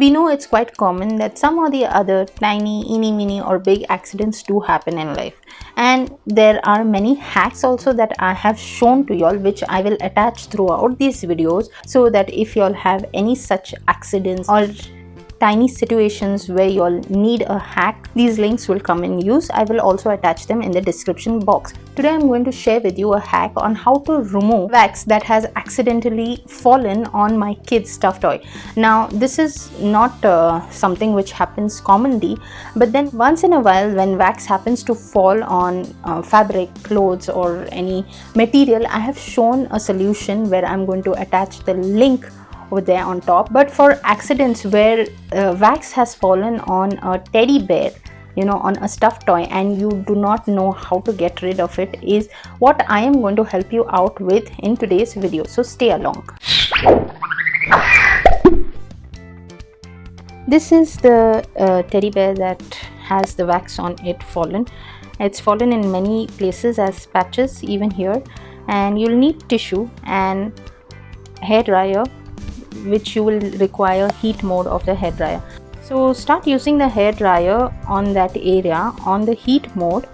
We know it's quite common that some or the other tiny, eeny, meeny or big accidents do happen in life. And there are many hacks also that I have shown to y'all, which I will attach throughout these videos, so that if y'all have any such accidents or tiny situations where you'll need a hack, these links will come in use. I will also attach them in the description box. Today I'm going to share with you a hack on how to remove wax that has accidentally fallen on my kid's stuffed toy. Now this is not something which happens commonly, but then once in a while when wax happens to fall on fabric, clothes or any material, I have shown a solution where I'm going to attach the link over there on top. But for accidents where wax has fallen on a teddy bear, on a stuffed toy, and you do not know how to get rid of it, is what I am going to help you out with in today's video. So stay along. This is the teddy bear that has the wax on it fallen. It's fallen in many places as patches, even here, and you'll need tissue and hair dryer, which you will require heat mode of the hair dryer. So start using the hair dryer on that area on the heat mode,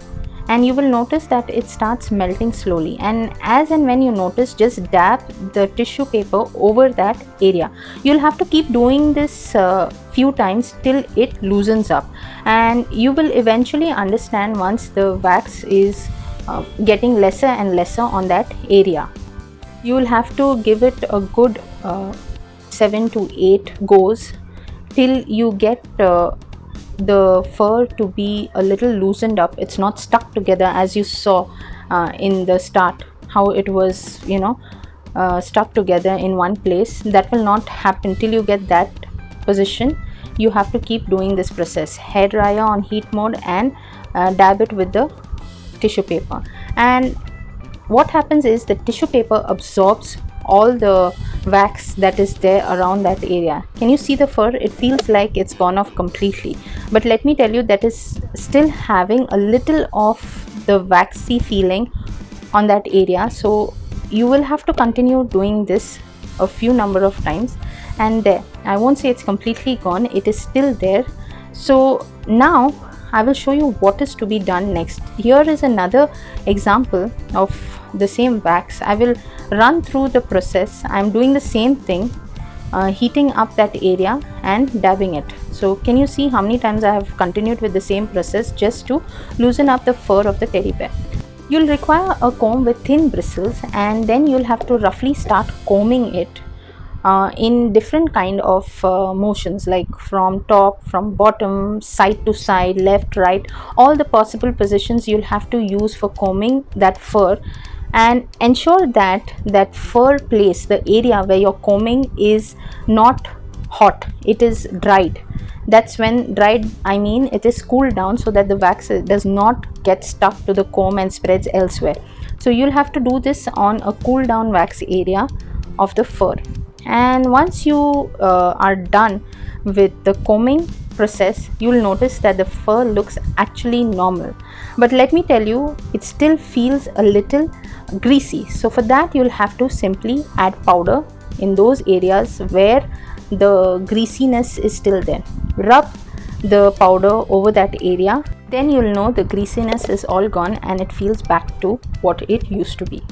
and you will notice that it starts melting slowly, and as and when you notice, just dab the tissue paper over that area. You'll have to keep doing this few times till it loosens up, and you will eventually understand once the wax is getting lesser and lesser on that area. You will have to give it a good 7 to 8 goes till you get the fur to be a little loosened up. It's not stuck together as you saw in the start, how it was stuck together in one place. That will not happen till you get that position. You have to keep doing this process, hair dryer on heat mode, and dab it with the tissue paper. And what happens is the tissue paper absorbs all the wax that is there around that area. Can you see the fur? It feels like it's gone off completely, but let me tell you that is still having a little of the waxy feeling on that area. So you will have to continue doing this a few number of times, and there, I won't say it's completely gone, it is still there. So now I will show you what is to be done next. Here is another example of the same wax. I will run through the process. I am doing the same thing, heating up that area and dabbing it. So can you see how many times I have continued with the same process just to loosen up the fur of the teddy bear? You'll require a comb with thin bristles, and then you'll have to roughly start combing it in different kind of motions, like from top, from bottom, side to side, left, right, all the possible positions you'll have to use for combing that fur. And ensure that that fur place, the area where you're combing, is not hot, it is dried. That's when dried, I mean it is cooled down, so that the wax does not get stuck to the comb and spreads elsewhere. So you'll have to do this on a cool down wax area of the fur. And once you are done with the combing process, you will notice that the fur looks actually normal, but let me tell you, it still feels a little greasy. So for that, you'll have to simply add powder in those areas where the greasiness is still there. Rub the powder over that area, then you'll know the greasiness is all gone and it feels back to what it used to be.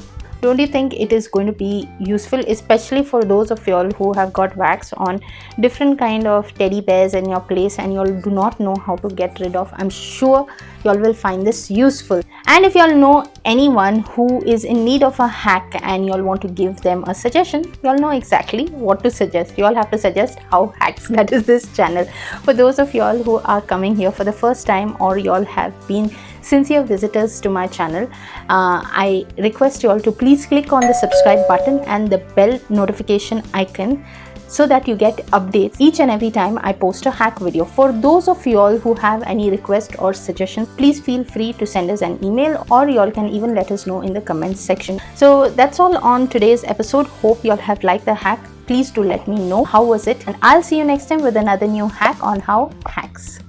Don't you think it is going to be useful, especially for those of y'all who have got wax on different kind of teddy bears in your place and y'all do not know how to get rid of? I'm sure y'all will find this useful. And if y'all know anyone who is in need of a hack and y'all want to give them a suggestion, y'all know exactly what to suggest. Y'all have to suggest how hacks, that is this channel. For those of y'all who are coming here for the first time, or y'all have been sincere visitors to my channel, I request you all to please click on the subscribe button and the bell notification icon, so that you get updates each and every time I post a hack video. For those of you all who have any request or suggestions, please feel free to send us an email, or you all can even let us know in the comments section. So that's all on today's episode. Hope you all have liked the hack. Please do let me know how was it, and I'll see you next time with another new hack on how hacks.